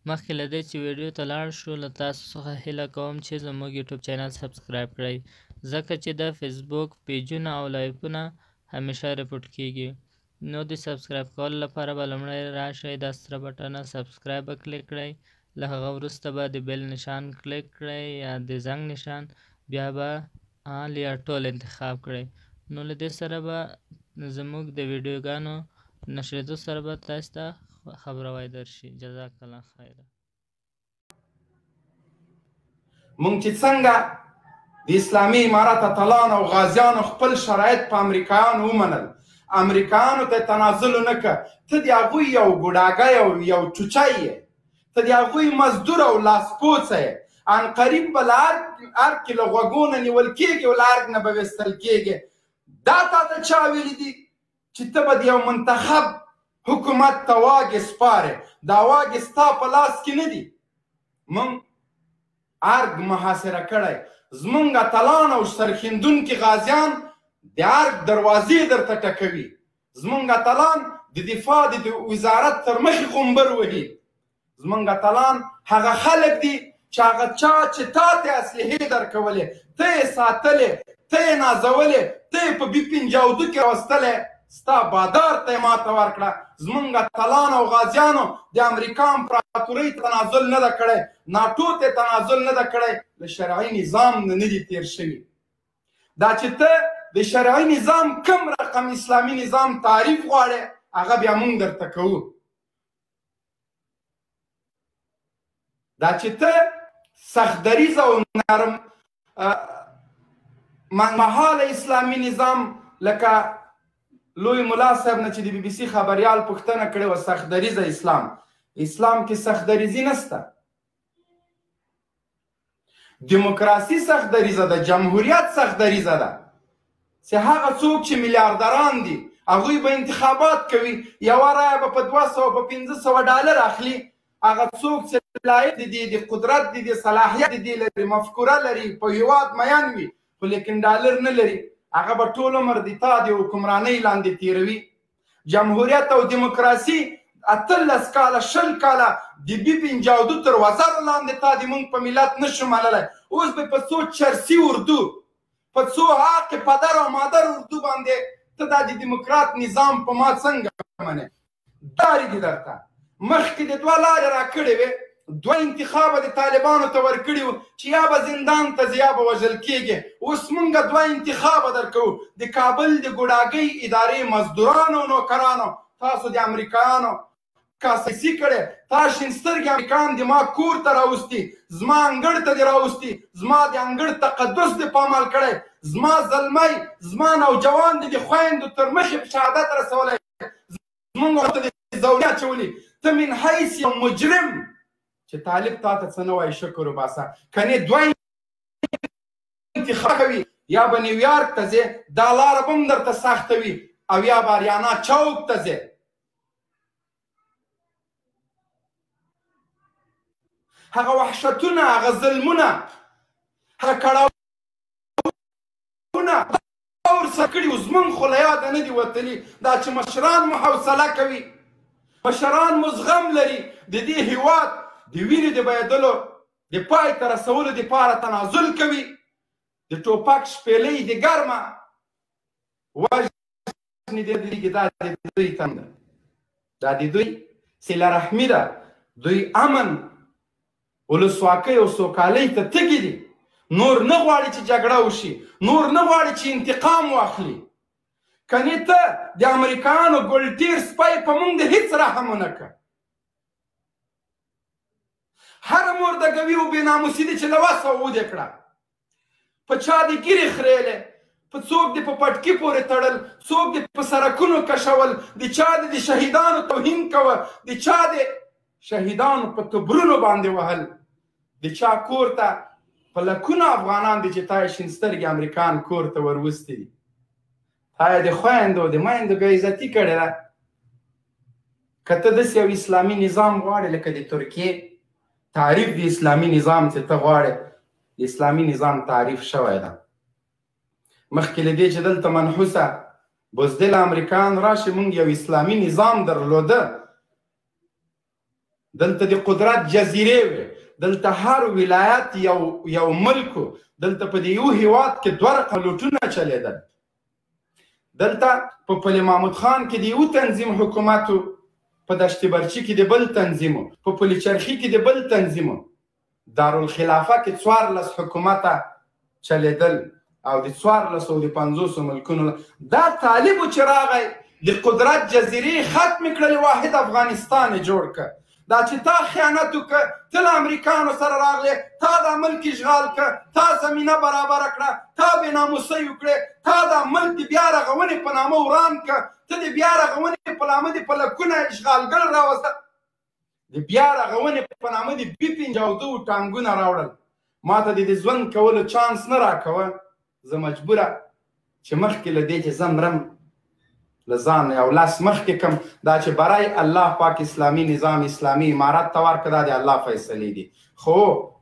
مخکې له دې چې ویډیو ته لاړ شو له تاسو څخه هیله کوم چې زموږ یوټیوب چینل سبسکرایب کړئ ځکه چې د فیسبوک پیجونه او لایفونه همیشه ریپورټ کیږي نو د سبسکرایب کولو لپاره به لومړی راشئ دا سره بټنه سبسکرایب به کلیک کړئ له هغه وروسته به د بیل نشان کلیک کړئ یا د زنګ نشان بیا به آل یا ټول انتخاب کړئ نو له دې سره به زموږ د ویډیوګانو نشریدو سره به تاسو ته خبروای درشي جزاک الله خیر مونږ چې څنګه د اسلامي امارت اتلان او غازیانو خپل شرایط په امریکایانو ومنل امریکایانو ته تنازل ونه کړ ته د هغوی یو ګوډاګی او یو چوچی یې ته د هغوی مزدور او لاسپوڅه یې عنقریب به له هر کې له غوږو نه نیول کېږي او له ارګ نه به ویستل کېږي دا تا ته چا ویلي دي چې ته به د یو منتخب حکومت ته واګې سپارې دا واګې ستا په لاس کې نه دي موږ ارګ محاصره کړی زموږ اتلان او سرښندونکي غازیان د ارګ دروازې درته ټکوي زموږ اتلان د دفاع د وزارت تر مخې غومبر وهي زموږ اتلان هغه خلک دي چې هغه چا چې تا ته اسلحې درکولې ته یې ساتلې ته یې نازولې ته یې په بي پنجاودو کې راوستلی ستا بادار ته یې ماته ورکړه زموږ اتلان او غازیانو د امریکا امپراتورۍ تنازل نه ده کړی ناټو ته تنازل نه ده کړی له شرعي نظام نه دي تیر شوي دا چې ته د شرعي نظام کوم رقم اسلامي نظام تعریف غواړې هغه بیا موږ درته کوو دا چې ته سختدریز او نرم منمهاله اسلامي نظام لکه لوی ملا صاحب نه چې د بي بي سي خبریال پوښتنه کړې وه سختدریزه اسلام کې سختدریزي نشته دیموکراسي سختدریزه ده جمهوریت سختدریزه ده چې هغه څوک چې میلیاردران دي هغوی به انتخابات کوي یوه رایه به په 200 په 500 ډالر اخلي هغه څوک چې لایق دي د قدرت دي د صلاحیت دي لري مفکوره لري په هیواد میین وي خو لیکن ډالر نه لري هغه به ټول عمر د تا د حکمرانۍ لاندې تیروي جمهوریت او دیموکراسي 18 کاله 20 کاله د بي پنجاودو تر وزر لاندې تا د موږ په ملت نشو منلی اوس به په څو چرسي اردو په څو حق پدر او مادر اردو باندې ته دا د دیموکرات نظام په ما څنګه منې داري دي درته مخکې د 2 لارې راکړې وې 2 انتخابه د طالبانو ته ورکړي وو چې یا به زندان ته ځي یا به وژل کېږي اوس موږ 2 انتخابه درکوو د کابل د ګوډاګۍ ادارې مزدورانو نوکرانو تاسو د امریکایانو کاسیسي کړې تا شین سترګې امریکایان د ما کور ته راوستي زما انګړ ته دې راوستي زما د انګړ تقدس دې پامال کړی زما زلمی زما نوجوان دې د خویندو تر مخې په شهادت رسولی زموږ ورته د زولې اچولي ته من حیث یو مجرم چې طالب تا ته څه نه وایي شکر وباسه کنې 2 انتخاب کوي یا به نیویارک ته ځې دا لاره به هم درته سخته وي او یا به اریانا چوک ته ځې هغه وحشتونه هغه ظلمونه هغه کړاوونه ورسره کړي وو زموږ خو له یاده نه دي وتلي دا چې مشران مو حوصله کوي مشران مو زغم لري د دې هیواد د وینې د بهېدلو د پای ته رسولو دپاره تنازل کوي د ټوپک شپېلۍ د ګرمه وژنې دېږي دا د دوی تنده دا د دوی صله رحمي ده دوی امن ولسواکۍ او سوکالۍ ته تږي دي نور نه غواړي چې جګړه وشي نور نه غواړي چې انتقام واخلي کنې ته د امریکایانو ګلټیر سپی په موږ د هېڅ رحم ونه کړه هر مور د ګوي و بېناموسي دي چې له وسه ودې کړه په چا دې ګیرې خریلې په څوک دې په پټکي پورې تړل څوک دې په سرکونو کشول د چا دې د شهیدانو توهین کوه د چا دې شهیدانو په تبرونو باندې وهل د چا کور ته په لکونه افغانان دي چې تا یې شین سترګې امریکایان کور ته وروستي دي تا یې د خویندو د میندو بېعزتي کړې ده که ته داسې یو اسلامي نظام غواړې لکه د ترکیې تعریف د اسلامي نظام چې ته غواړې د اسلامي نظام تعریف شوی ده مخکې له دې چې دلته منحوسه بزدل امریکایان راشي موږ یو اسلامي نظام درلوده دلته د قدرت جزیرې وې، دلته هر ولایت یو ملک و، دلته په دې یو هېواد کې 2 رقم لوټونه چلېدل. دلته په پل محمود خان کې د یو تنظیم حکومت و، په دشت برچي کې د بل تنظیم و، په پل چرخي کې د بل تنظیم و. دارالخلافه کې 14 حکومته چلېدل او د 1450 ملکونو. دا طالبو چې راغی د قدرت جزیرې ختم کړلې، واحد افغانستان یې جوړ کړ. دا چې تا خیانت وکړه، ته له امریکانو سره راغلې، تا دا ملک اشغال کړه، تا زمینه برابره کړه، تا بې ناموسۍ وکړې، تا دا ملک د بیا رغونې په نامه وران کړه، ته د بیا رغونې په نامه د پلکونه اشغالګر راوسته، د بیا رغونې په نامه د B-52 ټانګونه راوړل. ما ته د دې ژوند کولو چانس نه راکوه. زه مجبوره چې مخکې له دې چې زه مرم له ځان یو لاس مخکې کم، دا چې برای الله پاک اسلامي نظام اسلامي امارت ته ورکړه، دا د الله فیصلې دي. خو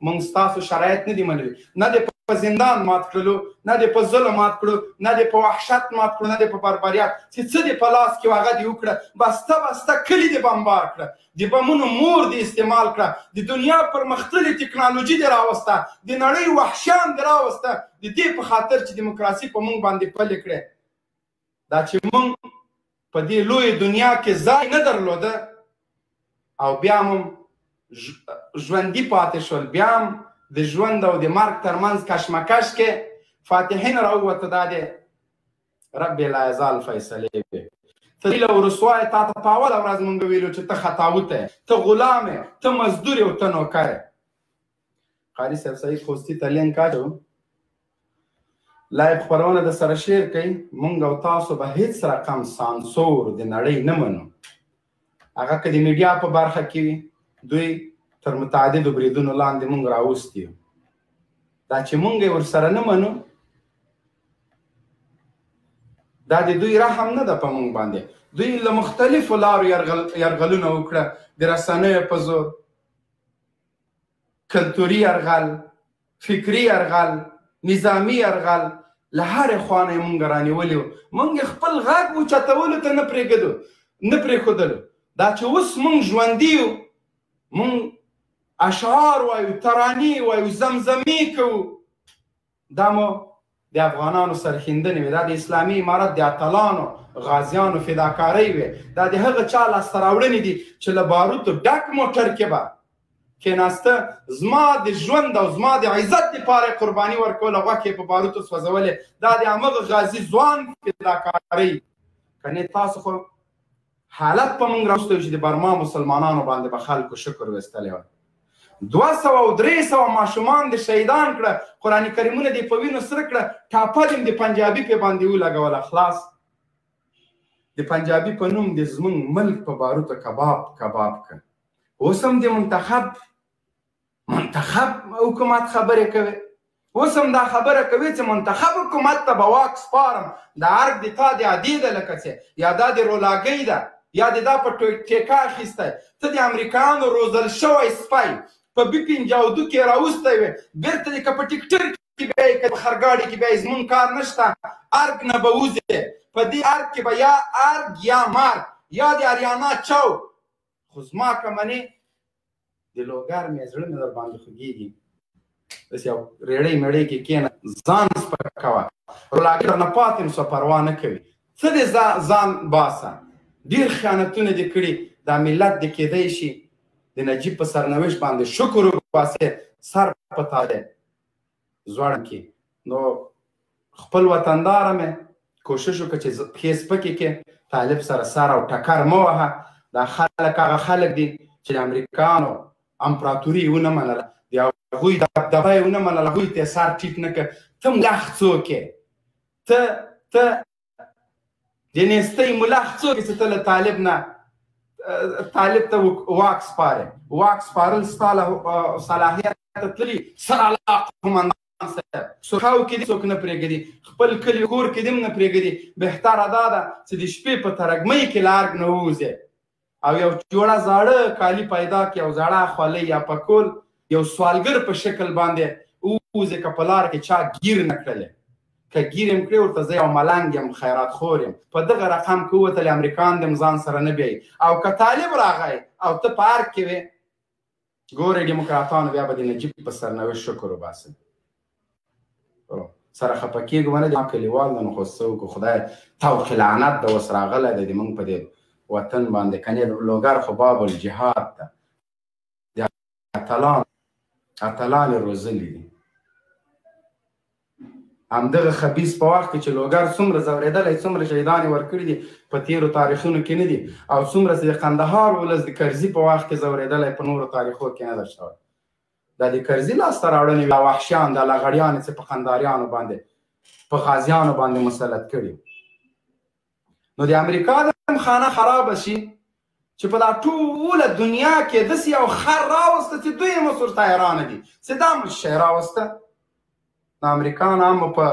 موږ ستاسو شرایط نه دي منلي، نه د په زندان مات کړلو، نه د په ظلم مات کړو، نه د په وحشت مات کړو، نه د په بربریت چې څه دې په لاس کې هغه دې وکړه. بسته بسته کلي دې بمبار کړه، د بمونو مور دې استعمال کړه، د دنیا پرمختللې ټکنالوژي دې راوسته، د نړۍ وحشیان دې راوسته، د دې په خاطر چې دیموکراسي په موږ باندې پلې کړې. دا چې موږ په دې لوی دنیا کې ځای نه درلوده او بیا هم ژوندي پاتې شول، بیا هم د ژوند او د مرګ ترمنځ کشمکش کې فاتحین راووته. دا د رب لا یزال فیصلې وې. ته دې له ورسوای تا ته په اوله ورځ مونږ ویلو چې ته خطاوته یې، ته غلام یې، ته مزدور یې او ته نوکر یې. قاري صاحب سعید خوستي ته لینک اچو، لایو خپرونه د سره شیر کوي. مونږ او تاسو به هیڅ رقم سانسور د نړۍ نه منو. هغه که د میډیا په برخه کې وي، دوی تر متعددو بریدونو لاندې مونږ راوستي یو. دا چې مونږ یې ورسره نه منو، دا د دوی رحم نه ده په مونږ باندې. دوی له مختلفو لارو یرغلونه وکړه، د رسنیو په زور، کلتوري یرغل، فکري یرغل، نظامی یرغل، له هرې خوا نه یې مونږ رانیولي وو. مونږ خپل غږ اوچتولو ته نه پرېښودلو. دا چې اوس مونږ ژوندي یو، مونږ اشعار وایو، ترانې وایو، زمزمې کوو، دا مو د افغانانو سرښندنې وې، دا د اسلامي امارت د اتلانو غازیانو فداکارۍ وې، دا د هغه چا لاسته راوړنې دي چې له باروتو ډک موټر کې به کېناسته، زما د ژوند او زما د عزت دپاره قرباني ورکوله، غوښې په باروتو سوځولې. دا د همغه غازي ځوان فداکارۍ. کنې تاسو خو حالت په موږ راوستی چې د برما مسلمانانو باندې به خلکو شکر ویستلی وی. 200 او 300 ماشومان د شهیدان کړه، قرآن کریمونه دې په وینو سره کړه، ټاپه دې د پنجابي پې باندې ولګوله. خلاص د پنجابي په نوم د زموږ ملک په باروتو کباب کړ. اوس هم د منتخب حکومت خبرې کوي، اوس هم دا خبره کوي چې منتخب حکومت ته به واک سپارم. دا ارګ د تا د عادي ده لکه څه، یا دا د رولاګۍ ده، یا د دا په ټیکه اخیستی. ته د امریکایانو روزل شوی سپی په B-52 کې راوستی وې، بېرته دې که په ټیکټر کې بیا یې که په خرګاډي کې بیا یې زمونږ کار نشته، ارګ نه به وځې. په دې ارګ کې به یا ارګ یا مارګ، یا د اریانا چوک. خو زما که منې د لوګر مې زړه مې در باندې خوږېږي. داسې یو ریړۍ میړۍ کې کښېنه، ځان سپکوه، رولاګر نه پاتې نو څه پروا نه کوي. څه دې ځان باسه، ډېر خیانتونه دې کړي. دا ملت دې کېدی شي د نجیب په سرنوشت باندې شکر وباسې، سر په تا دی ځوړن کې. نو خپل وطنداره مې کوشش وکړه چې پښې سپکې کې طالب سره سر او ټکر مه وهه. دا خلک هغه خلک دي چې د امریکایانو امپراتوري یې ونه منله، د هغوی دبدبه یې ونه منله، هغوی ته یې سر ټیټ نه کړ. ته ملخ څوک یې؟ ته د نیستۍ ملخ څوک یې چې ته له طالب ته واک سپارې؟ واک سپارل ستا له صلاحیته تللي سرعلا قمندان صاحب سرخاو کې دې څوک نه پرېږدي، خپل کلي کور کې دې هم نه پرېږدي. بهتره دا ده چې د شپې په ترږمۍ کې له ارګ نه ووځې او یو جوړه زاړه کالي پیدا کړې، یو زاړه خولۍ یا پکول، یو سوالګر په شکل باندې ووځې، که په لار کې چا ګیر نه کړلې. که ګیر یم کړې ورته زه یو ملنګ یم، خیرات خور یم. په دغه رقم که ووتلې امریکایان دې ځان سره نه بیایي. او که طالب راغی او ته په ارګ کې وې، ګورئ ډیموکراتانو بیا به د نجیب په سرنوشت شکر وباسئ. سره خفه کېږو نه دي کلیوال ده نو خو څه وکړو خدای توق لعنت ده اوس راغلی دی د موږ په دې وطن باندې کنې لوګر خو باب الجهاد ده د اتلان یې روزلي دي. همدغه خبیث په وخت کې چې لوګر څومره ځورېدلی څومره شهیدان یې ورکړي دي په تېرو تاریخونو کې نه دي او څومره چې د قندهار ولس د کرزي په وخت کې ځورېدلی په نورو تاریخو کې نه ده شوی. دا د کرزي لاسته راوړنې دا وحشیان دا لغړیانې چې په قندهاریانو باندې په غازیانو باندې مسلط کړي. نو د امریکا د خانه خرابه شي چې په دا ټوله دنیا کې داسې یو خر راوسته چې دوی هم اوس ورته حیرانه دي چې دا م شی راوسته. د امریکایانو هم په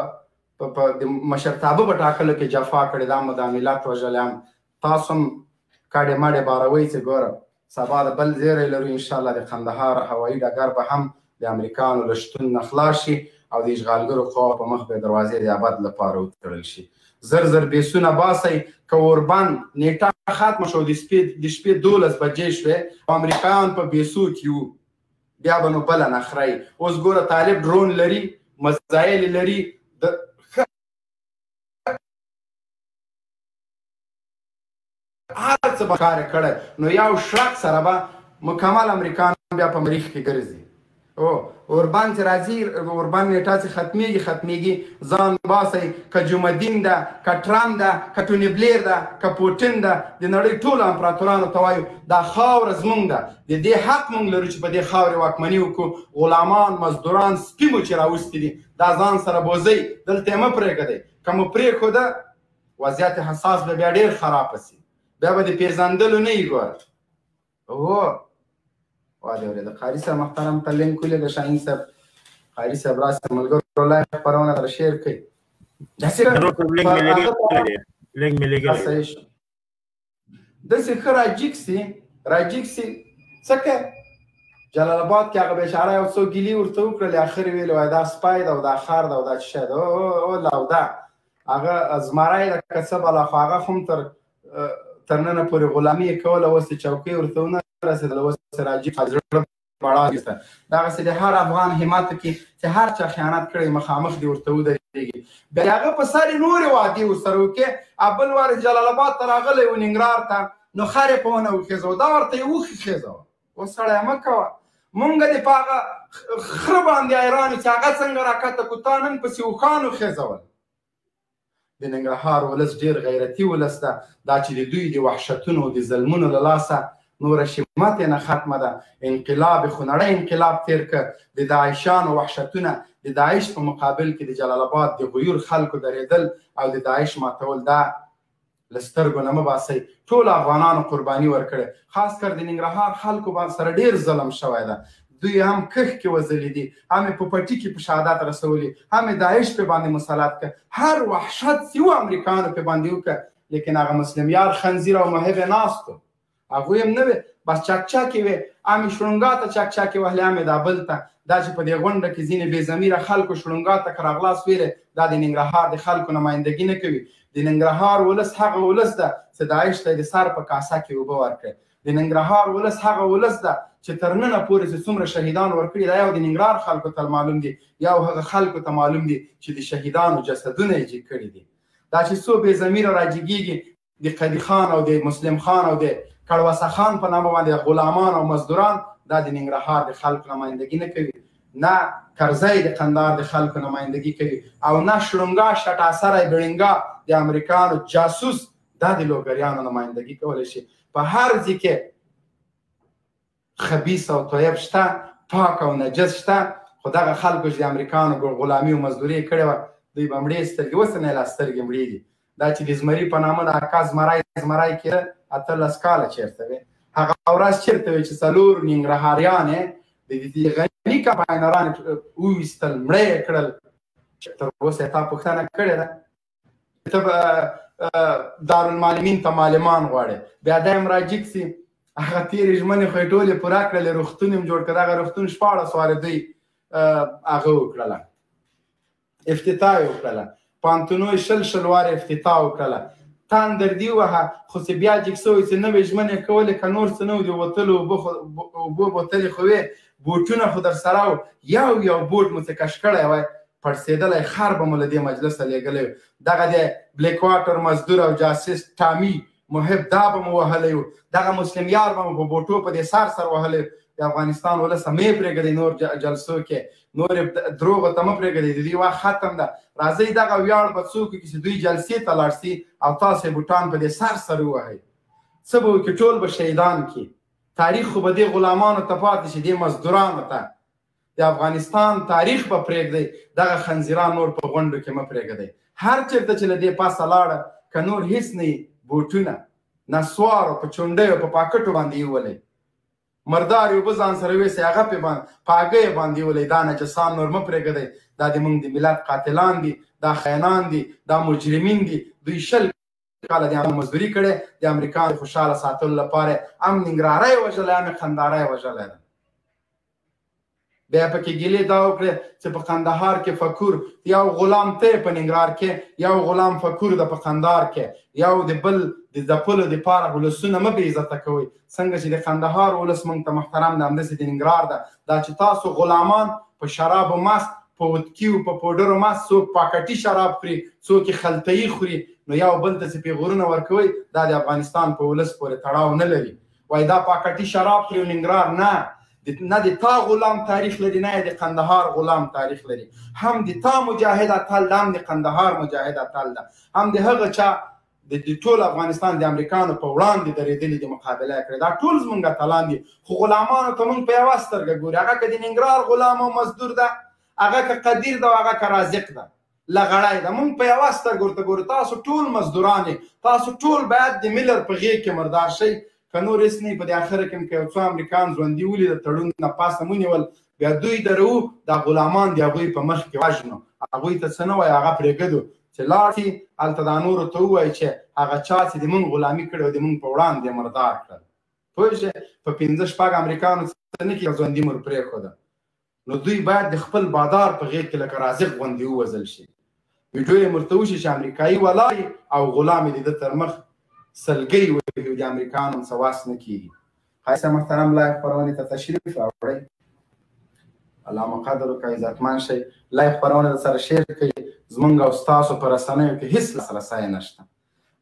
مشرتابه په ټاکلو کې جفا کړې دا مو دا ملت وژلی هم تاسو هم کډې مډې باروئ چې ګوره سبا د بل زیری لرو انشاءالله د قندهار هوایي ډګر به هم د امریکایانو له شتون نه خلاص شي او د اشغالګرو قواو په مخ به دروازې د ابد لپاره وتړل شي. زر زر بیسونه باسئ که اوربند نیټه ختمه شو د شپې 12 بجې شوې او امریکایان په بیسو کې وو بیا به نو بله نخرئ. اوس ګوره طالب ډرون لري مزایل لري هر څه به کار کړی نو یو شرک سره به مکمل امریکایان بیا په مریخ کې ګرځي. اوربند چې راځي اوربند نیټه چې ختمیږي ځان باسئ که جمعدین ده که ټرمپ ده که ټوني بلیر ده که پوټین ده د نړۍ ټولو امپراتورانو ته وایو دا خاوره زموږ ده د دې حق موږ لرو چې په دې خاورې واکمني وکړو. غلامان مزدوران سپي مو چې راوستي دي دا ځان سره بوځئ دلته یې مه پرېږدئ. که مو پرېښوده وضعیت حساس به بیا ډېر خرابه سي بیا به د پیژندلو نه وي. ګوره وادي اورېده قاري صاحب محترم ته لینک ولې د شاهین صاحب قاري صاحب راسه ملګرو لایف خپرونه در شیر کړئ. داسې ښه راجیک سي څه کوي جلال آباد کې هغه بیچاره یو څو ګیلې ورته وکړلې اخر یې ویل وایي دا سپی ده او دا خر ده او دا څه شی ده او لوده هغه زمری ده که څه بلا خو هغه هم تر ننه پورې غلامي یې کوله اوس یې چوکۍ ورته ونه رسېدله اوس راجیب زړه بړا کېسته دغسې د هر افغان همت کې چې هر چا خیانت کړی مخامخ دې ورته ودرېږي. بیا د هغه په سر یې نورې وعدې ورسره وکړې بل وارې جلال آباد ته راغلی و ننګرهار ته نو خر یې په ونه وخېځو دا ورته یې وښې خېځوه. اوس سړی مه کوه مونږ دې په هغه خره باندې حیران یو چې هغه څنګه راکته کړو تا نن پسې اوښان وخېځول. د ننګرهار ولس ډېر غیرتي ولس ده دا چې د دوی د وحشتونو د ظلمونو له لاسه نوره شمت یې نه ختمه ده. انقلاب خونړی انقلاب تېر که د داعشانو وحشتونه د داعش په مقابل کې د جلال آباد د غیور خلکو درېدل او د داعش ماتول دا له سترګو نه مه باسئ. ټولو افغانانو قرباني ورکړې خاص کر د ننګرهار خلکو سره ډېر ظلم شوی ده. دوی هم کښ کې وځلي دي هم یې په پټي کې په شهادت رسولي هم یې داعش پې باندې مسلط که هر وحشت چې و امریکایانو پې باندې وکړه لیکن هغه مسلم یار خنزیر او محب یې ناست و هغوی هم نه وې بس چکچکې وې هم یې شړونګا ته چکچکې وهلې هم یې دا بل ته دا چې په دې غونډه کې ځینې بې ضمیره خلکو شړونګا ته که راغلاس ویلې دا د ننګرهار د خلکو نمایندګي نه کوي. د ننګرهار ولس هغه ولس ده چې داعش ته د سر په کاسه کې اوبه ورکړي. د ننګرهار ولس هغه ولس ده چې تر ننه پورې چې څومره شهیدان ورکړي دا یو د ننګرهار خلکو ته معلوم دي یو هغه خلکو ته معلوم دي چې د شهیدانو جسدونه یې جګ کړي دي. دا چې څو بې ضمیره راجګېږي د قدي خان او د مسلم خان او د کړوسه خان په نامه باندې غلامان او مزدوران دا د ننګرهار د خلکو نمایندګي نه کوي نه کرزی د قندهار د خلکو نمایندګي کوي او نه شړونګا شټاسری بړینګا د امریکایانو جاسوس دا د لوګریانو نمایندګي کولی شي. په هر ځای کې خبیث او طیب شته پاک او نجس شته خو دغه خلکو چې د امریکایانو غلامي او مزدوري یې کړې وه دوی به مړې سترګې اوس نه یې لا سترګې مړې دي. دا چې د زمري په نامه د اکا زمری کېده 18 کاله چېرته وې هغه ورځ چېرته وې چې 4 ننګرهاریان یې د غني کمپاینران وویستل مړه یې کړل. تر اوسه یې تا پوښتنه کړې ده ته به دارالمعلمین ته معلمان غواړې بیا دا هم راجیک سي هغه تېرې ژمنې خو یې ټولې پوره کړلې روغتون یې جوړ کړ دغه روغتون 14 وارې دوی هغه وکړله افتتاح یې وکړله پوهنتونو یې 20 وارې افتتاح وکړله تاندر دې ووهه خو چې بیا جګ شوی چې نوې ژمنې کولې که نور څه نه و د وتلو اوبو بوتلې خو وې بوټونه خو در سره و یو بوټ مو چې کش کړی وای پړسېدلی خر به مو له دې مجلسه لیږلی و دغه د بلیک واټر مزدور او جاسوس ټامي محب دا به مو وهلی و دغه مسلم یار به مو په بوټو په دې سر وهلی د افغانستان ولس مې پرېږدئ نور جلسو کې نور دروغو ته مه پرېږدئ د دې وخت ختم ده راځئ دغه ویاړ به څوک وکړي چې دوی جلسې ته لاړ سي او تاسو یې بوټان په دې سر ووهئ څه به وکړي ټول به شهیدان کړي تاریخ خو به دې غلامانو ته پاتې شي دې مزدورانو ته د افغانستان تاریخ به پرېږدئ دغه خنزیران نور په غونډو کې مه پرېږدئ هر چېرته چې له دې پاسه لاړه که نور هېڅ نه بوټونه نسوارو په چونډیو په پاکټو باندې یې وولئ مردار اوبه ځان سره ویسئ هغه په هګۍ باندې ولئ دا نجسان نور مه پرېږدئ دا د موږ د ملت قاتلان دي دا خاینان دي دا مجرمین دي دوی 20 کاله د مزدوري کړې د امریکا د خوشحاله ساتلو لپاره هم ننګرهاری وژلی هم قندهاری وژلی ده بیا پکې ګیلې دا وکړې چې په قندهار کې فکور یو غلام ته په ننګرهار کې یو غلام فکور ده په قندهار کې یو د بل د ځپلو دپاره ولسونه مه بې عزته کوئ څنګه چې د قندهار ولس موږ ته محترم ده همداسې د ننګرهار ده دا چې تاسو غلامان په شرابو مست په وتکیو په پوډرو مست څوک پاکټي شراب خوري څوک یې خلطهیي خوري نو یو بل ته چې پیغورونه ورکوئ دا د افغانستان په ولس پورې تړاو نه لري وایي دا پاکټي شراب خوري ننګرهار نه د تا غلام تاریخ لري نه د قندهار غلام تاریخ لري هم د تا مجاهد اتل ده هم د قندهار مجاهد اتل ده هم د هغه چا د ټول افغانستان د امریکانو په وړاندې درېدلي دي مقابله یې کړې دا ټول زموږ اتلان دي خو غلامانو ته موږ په یوه سترګه ګورو هغه که د ننګرهار غلام او مزدور ده هغه که قدیر ده او هغه که رازق ده لغړی ده موږ په یوه سترګه ورته ګورو تاسو ټول مزدوران تاسو ټول باید د ملر په غېږ کې مردار شئ که نور هېڅ نه په دې اخره کې که یو څو امریکایان ژوندي ولي د تړون نه پاسه ونیول بیا دوی درو دا غلامان د هغوی په مخ کې وژنو هغوی ته څه نه وایي هغه پرېږدو چې لاړ شي هلته دا نورو ته ووایي چې هغه چا چې د موږ غلامي کړې او د موږ په وړاندې مردار کړل پوه شئ په 15 امریکایانو څه نه کېږي ژوندي مور پرېښوده نو دوی باید د خپل بادار په غېږ کې لکه رازق غوندې ووژل شي ویډیو یې ورته وشي چې امریکایي ولاړ او غلام یې د ده تر مخ سلګۍ وهي د امریکایانو څه واس نه کېږي ښایسته محترم لایف خپرونې ته تشریف راوړئ علامه قدر وکړئ عزتمن شئ لایف خپرونه درسره شیر کړئ زموږ او ستاسو په رسنیو کې هېڅ لاسرسی نشته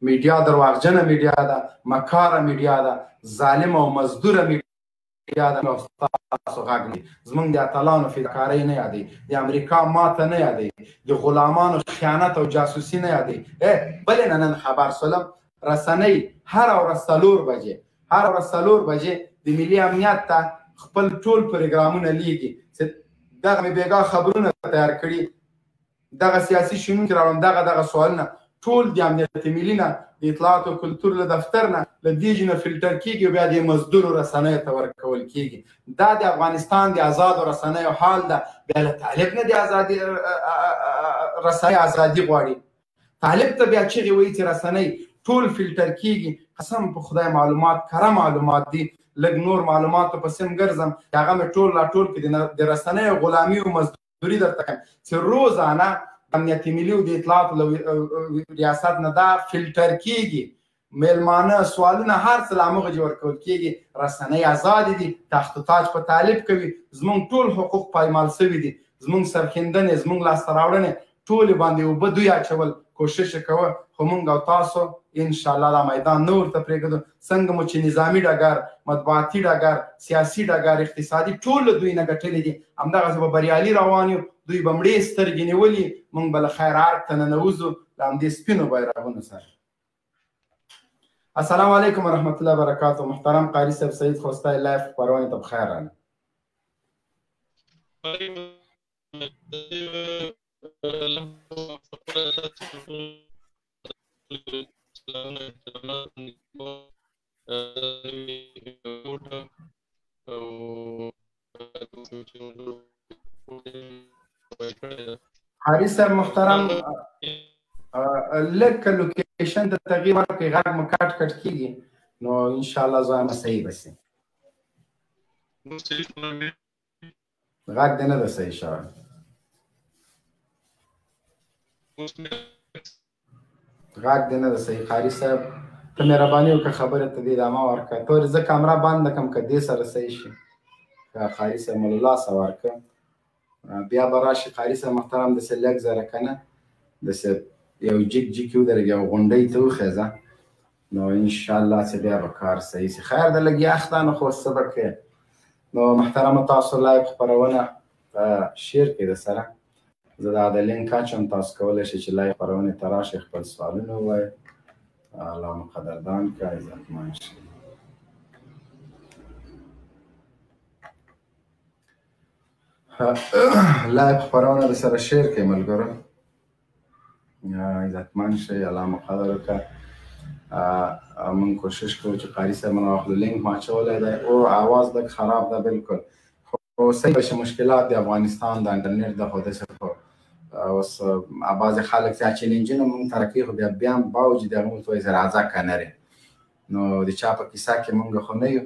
میډیا درواغجنه میډیا ده مکاره میډیا ده ظالمه او مزدوره میډیا ده او ستاسو غږ نه زموږ د اتلانو فداکارۍ نه یادوي د امریکا ماته نه یادوي د غلامانو خیانت او جاسوسي نه یادوي بلې نه نن خبر شولم رسنۍ هره ورځ 4 بجې د ملي امنیت ته خپل ټول پروګرامونه لیږي چې دغه مې بېګا خبرونه تیار کړي دغه سیاسي شنونکي راوړم دغه سوالونه ټول د امنیت ملي نه د اطلاعات او کلتور له دفتر نه له دې نه فلټر کېږي او بیا د مزدورو رسنیو ته ورکول کېږي دا د افغانستان د آزادو رسنیو حال ده بیا له طالب نه د رسنۍ ازادي غواړي طالب ته بیا چغې وایي چې رسنۍ ټول فلټر کېږي قسم په خدای معلومات کره معلومات دي لږ نور معلوماتو پسې هم ګرځم هغه مې ټول راټول کړي د رسنیو غلامي او مزدوري درته کوم چې روزانه امنیت ملي او د اطلاعاتو ریاست نه دا فلټر کېږي میلمانه سوالونه هر څه له همغه ورکول کېږي رسنۍ ازادې دي تخت و تاج په طالب کوي زموږ ټول حقوق پایمال شوي دي زموږ سرښندنې زموږ لاسته راوړنې ټولې باندې اوبه دوی اچول کوشش یې کوه خو موږ او تاسو انشاءالله دا میدان نه ورته پرېږدو څنګه مو چې نظامي ډګر مطبوعاتي ډګر سیاسي ډګر اقتصادي ټول له دوی نه ګټلي دي همدغسې به بریالي روان یو دوی به مړې سترګې نیولي موږ به له خیر ارګ ته ننوځو له همدې سپینو بیرغونو سره السلام علیکم ورحمت الله وبرکاتو محترم قاری صاحب سعید خوستی لایف خپرونې ته بخیر راغلی قاری صاحب محترم لږ که لوکیشن ته تغییر ورکړئ غږ مو کټ کټ کېږي نو انشاءالله زما صحیح به شي غږ دې نه ده صحیح شوی غږ دې نه ده صحیح. قاري صاحب ته مهرباني وکړه خبرې ته دې ادامه ورکړه. تورې زه کامره بنده کړم که دې سره صحیح شي. که قاري صاحب مو له لاسه ورکړه بیا به راشي. قاري صاحب محترم داسې لږ زره که نه داسې یو جیک جیک ودرېږي یو غونډۍ ته وخېځه نو انشاءالله چې بیا به کار صحیح شي. خیر ده لږ یخ ده نو خو څه به کوې. نو محترمه تاسو لایو خپرونه شیر کړئ د سره. زه د لینک اچوم، تاسو کولی شئ چې لایو خپرونې ته راشئ خپل سوالونه ووایئ. الله مو قدردان کړه، عزتمن شئ. لایو خپرونه د سره شیر کړئ ملګرو، عزتمن شئ. الله مو قدر وکړه. موږ کوشش کوو چې قاري صاحب مو واخلو. لینک ما اچولی دی او اواز لږ خراب ده بالکل، خو صحیح به شي. مشکلات د افغانستان د انټرنیټ د خو داسې خو اوس بعضې خلک چې چیلنجونه مونږ ته راکوي خو بیا هم باوجود د هغه موږ ته وایي چې راځه که نه رې. نو د چا په کیسه کې مونږ خو نه یو.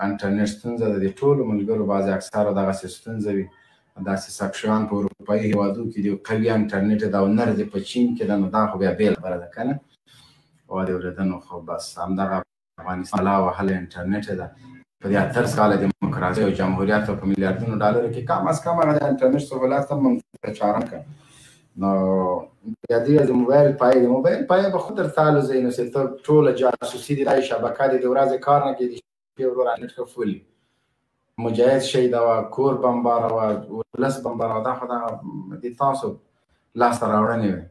انټرنیټ ستونزه ده د ټولو ملګرو، بعضې اکثرو دغسې ستونزه وي. داسې ساکشوان په اروپایي هېوادو کې د قوي انټرنیټ ده او نر دې په چین کې ده، نو دا خو بیا بېله خبره ده که نه. او د اورېدنو خو بس همدغه افغانستان لا وهلی انټرنیټ ده. په دې 18 کاله دیموکراسۍ او جمهوریت په میلیارډونو ډالرو کې کم از کم هغه د انټرنیټ سهولت هم موږ ته چاره کړه. نو بیا دې د موبایل پای به خود درته الوځي. نو چې ته ټوله جاسوسي دې دا شبکه دې د ورځې کار نه کوي، د شپې ورور انټرنیټ ښه فول مجاهد شی دا وه، کور بمباروه، ولس بمباروه. دا خو د تاسو لاسته راوړنې وې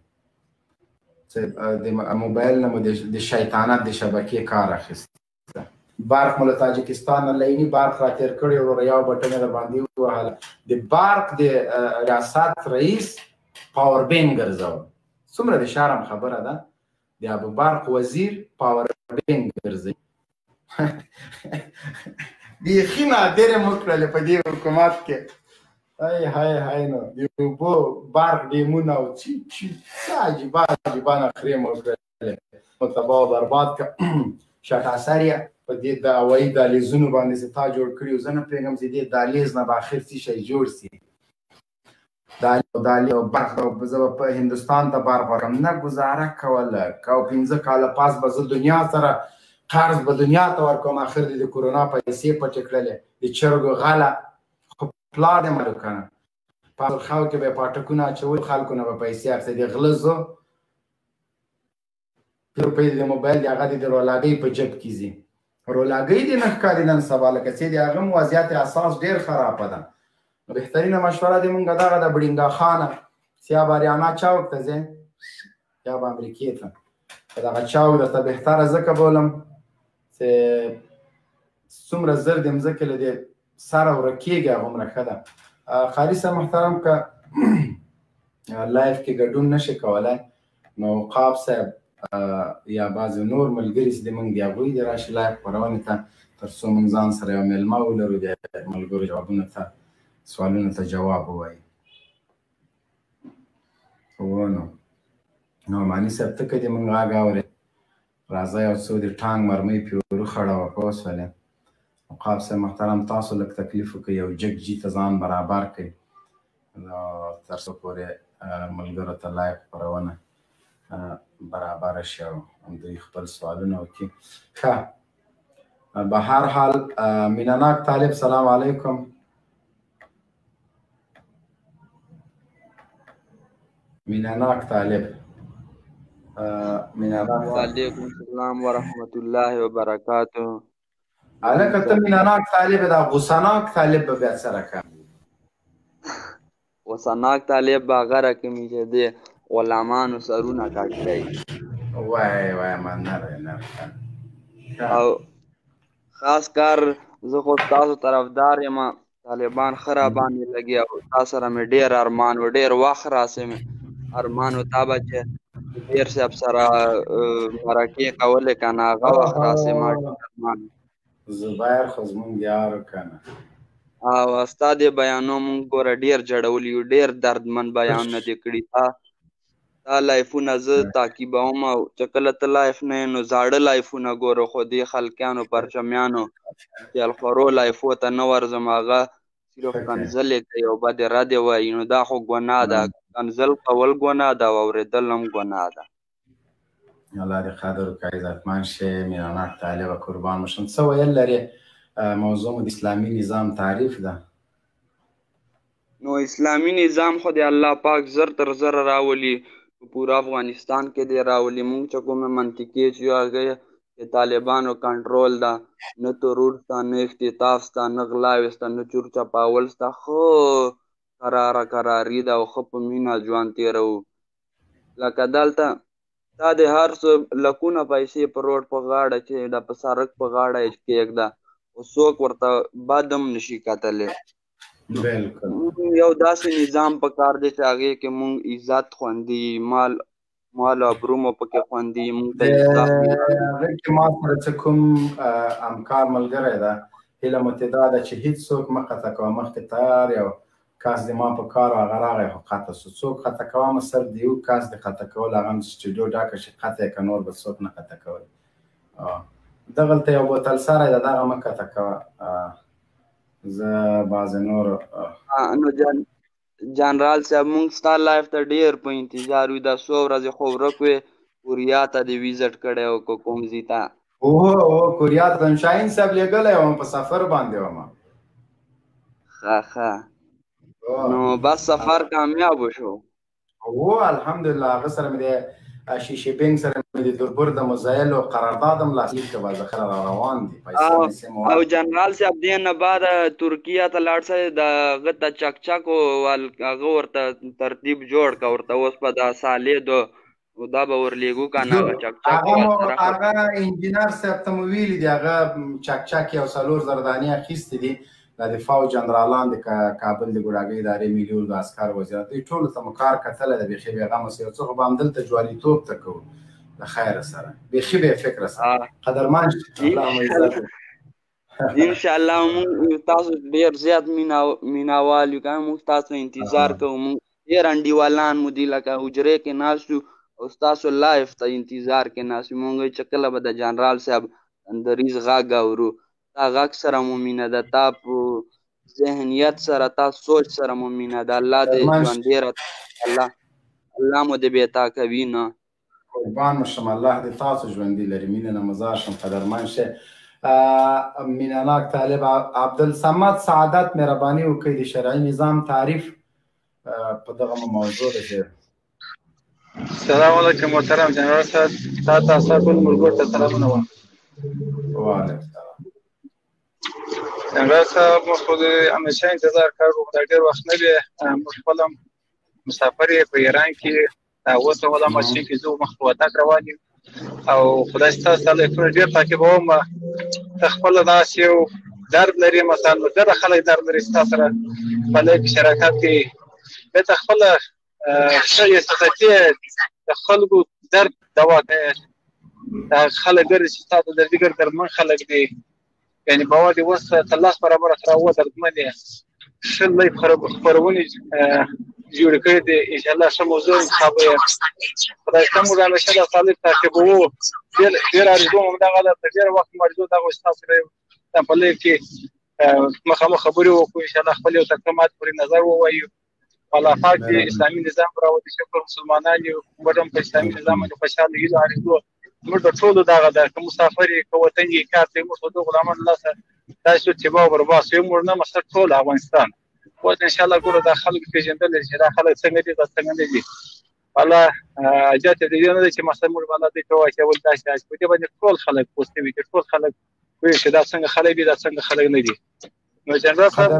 چې د موبایل نه مو د شیطانت د شبکې کار اخیست. برق مو له تاجکستان نه لیني برق را تېر کړی وروره، یو بټن یې درباندې ووهله. د برق د ریاست رئیس پاور بینک ګرځول. څومره د شرم خبره ده، د ابو برق وزیر پاور بینک ګرځوي. بیخي نادرې مو کړلې په دې حکومت کې. های نو د اوبو برق ډیمونه او څه عجیبه نخرې مو کړلې، مو تباه او برباد کړه. شټاسر یې په دې د هوایي دهلیزونو باندې چې تا جوړ کړي. زه نه پوهېږم چې دې دهلیز نه به اخر څه شی جوړ سي. دهلیز او برق زه به په هندوستان ته برق ورکړم، نه ګزاره کوله. که 15 کاله پاس به زه دنیا سره قرض به دنیا ته ورکوم. اخر دې د کورونا پیسې پټې کړلې د چرګو غله. خو پلار دې مړ که نه، په خلکو کې به یې پاټکونه اچول، خلکو نه به پیسې اخیستې. د غله زو روپۍ د موبایل د هغه د رولاګۍ په جب کې ځي. رولاګۍ دې نه ښکاري نن سبا، لکه چې د هغه وضعیت اساس ډېر خرابه ده. نو بهترینه مشوره دې مونږ دغه د بډینګا خانه سیاب اریانا چوک ته ځې یا به امریکې ته. په دغه چوک درته بهتره ځکه بولم چې څومره زر د مځکې له دې سره ورکېږي هغومره ښه ده. قاري صاحب محترم که لایف کې ګډون نشي کولی نو عقاب صاحب یا بعضې نور ملګري چې د موږ د هغوی د راشي لایف خپرونې ته، تر څو موږ ځان سره یو میلمه ولرو د ملګرو جوابونو ته سوالونو ته جواب ووایي. نو نعماني صاحب ته که دې موږ غږ اورې راځه یو څو د ټانګ مرمۍ پرې وروخړوه پوه شولې. عقاب صاحب محترم تاسو لږ تکلیف وکړئ، یو جګ جي ته ځان برابر کړئ تر څو پورې ملګرو ته لایف خپرونه برابره شي او دوی خپل سوالونه وکړي. ښه، به هر حال مینهناک طالب سلام علیکم. مینهناک طالب وعلیکم السلام ورحمت الله وبرکاته. هلکه ته مینهناک طالب دا غوسهناک طالب به بیا څه رقم؟ غوسهناک طالب به هغه رقم وي چې د غلامانو سرونه کټ کړي. وای ما نه او خاص کار زه خو تاسو طرفدار یم، طالبان ښه راباندې لګي او تا سره مې ډېر ارمان و، ډېر وخت راسې مې ارمان و تا به چې ډېر صاحب سره مرکې کولې که نه هغه وخت راسې ما ډېر ارمان زبیر خو زمونږ یار که نه. او ستا دې بیانو مونږ ګوره ډېر جړولي یو، ډېر دردمن بیانونه دې کړي. تا لایفونه زه تعقیبوم او چې کله ته لایف نه یې نو زاړه لایفونه ګوره، خو دې خلقیانو پرچمیانو تیلخورو لایفو ته نه ورځم، هغه صرف کنځلې کوي او بدې ردې وایي، نو دا خو ګناه ده. کنځل کول ګناه ده او اورېدل هم ګناه ده. الله دې قدر وکړي عزتمن شې میناناک طالبه قربان مو شم. څه ویل لرې موضوع مو د اسلامي نظام تعریف ده؟ نو اسلامي نظام خو د الله پاک زر تر زره راولي په پوره افغانستان کې دی راولي. موږ چې کومې منطقې چې هغه د طالبانو کنټرول ده، نه ترور شته، نه اختطاف شته، نه غلاوې شته، نه چور چپاول شته. ښه کراري ده او ښه په مینه ژوند تېروو. لکه دلته تا د هر څه لکونه پیسې په روډ په غاړه چې د په سړک په غاړه یې کېږده، خو څوک ورته بد هم نشي کتلی. بالکل یو داسې نظام په کار دی چې هغې کې مونږ عزت خوندي، مال ابرو مو پکې خوندي، مونږ ته هغې کې ما سره څه کوم همکار ملګری ده، هیله مو ترې دا ده چې هېڅ څوک مه قطع کوه. مخکې تیار یو کس د ما په کار هغه راغی خو قطع سو. څوک قطع کوم صرف د یو کس د قطع کول هغه هم سټوډیو ډکه شي قطع یې که نور به څوک نه قطع کوی. دغلته یو بوتل سری ده دغه مه قطع کوه. زه بعضې نور نو جنرال صاحب مونږ ستا لایف ته ډېر په انتظار وي. دا څو ورځې خو ورک وې، کوریا ته دې ویزټ کړی او که کوم ځي ته؟ کوریا ته د شاهین صاحب لېږلی وم، په سفر باندې وم. ښه نو بس سفر کامیاب شو؟ الحمدلله. هغه سره مې د شیشې بینګ سره مې د دربر د مزایلو قرارداد هم لاسلیک کړ، بالاخره را روان دي. او جنرال صاحب دې نه بعد ترکیه ته لاړ سئ، د هغه ته چکچکو هغه ورته ترتیب جوړ کړه، ورته اوس په دا سالیدو دا به ورلیږو که نه هغه چکچک؟ هغه انجینر صاحب ته مو ویلي دي، هغه چکچک یو 4,000 دانې اخیستې دي. د دفاع جنرالان د کابل د ګوډاګۍ ادارې ملي د عسکر وزارت دوی ټولو ته مو کار کتلی ده. بیخي بېغمه سه، یو څه خو به همدلته جواليتوب ته کوو د خیره سره، بیخي بې فکره سره. قدرمن الله مو عزت انشاءالله. موږ تاسو ډېر زیات میناوال یو، که موږ تاسو انتظار کوو. موږ ډېر انډیوالان مو دي، لکه حجرې کې ناست یو او ستاسو لایف ته انتظار کې ناست یو. موږ چې کله به د جنرال صاحب اندریز غږ اورو، تا غږ سره مو مینه ده، تا په ذهنیت سره، تا سوچ سره مو مینه ده. الله دې ژوندی راته، الله مو دې بېتا کوي نه. قربان مو شم، الله دې تاسو ژوندي لري. مینه نه مزار شم، قدرمن شه. میناناک طالب عبدالصمد سعادت مهرباني وکړئ د شرعي نظام تعریف په دغه موضوع ده. السلام علیکم محترم جنرال صاحب، تا ته ټول ملګرو ته سلامونه وایم. وعلیکم السلام. جنرال صاحب موږ خو د همیشه انتظار کوو، دا ډېر وخت نه دی. موږ خپل هم مسافر یې په ایران کې، اوس هم ماشین کې ځو، مخکې وطن روان یو. او خدای ستاسو تعالی ډېر تعقیبوم. ته خپله داسې یو درد لري، مثلا ډېر خلک درد لري ستا سره په لږ شراکت کوي، بیا ته خپله ښه احساساتي د خلکو درد دوا کوي. دا خلک ګرځي چې ستا د دردګر دردمن خلک دي، یعنی باور دې اوس تر لاس برابره سره اووه دردمن یې ښه لوی خپرونې جوړې کړې دي. انشاءالله ښه موضوع انتخاب یې خدای شته. موږ همیشه دا طالب تعقیبوو. ډېر آرزو مو دغه ده، په ډېر وخت مو آرزو دغه ستاسو سره دا په لږ کې مخامخ خبرې وکړو. انشاءالله خپل یو تقدمات پورې نظر ووایو. الله پاک دې اسلامي نظام راولي. شکر مسلمانان یو، موږ هم په اسلامي نظام باندې خوشحاله یو. آرزو موږ د ټولو دغه ده، که مسافر یې که وطن یې کار کوي، موږ خو د غلامان له لاسه داسې اتباع برباسو یو. موږ نه مقصد ټول افغانستان اوس انشاءالله ګورو دا خلک پېژندلی چې دا خلک څنګه دي، دا څنګه نه دي. الله حاجت یې د دې نه دی چې مثلا موږ به الله دوی ته واچول داسې په دې باندې ټول خلک پوسټ وي، ټول خلک وایي چې دا څنګه خلک دي، دا څنګه خلک نه دي. نو جنرال صاحب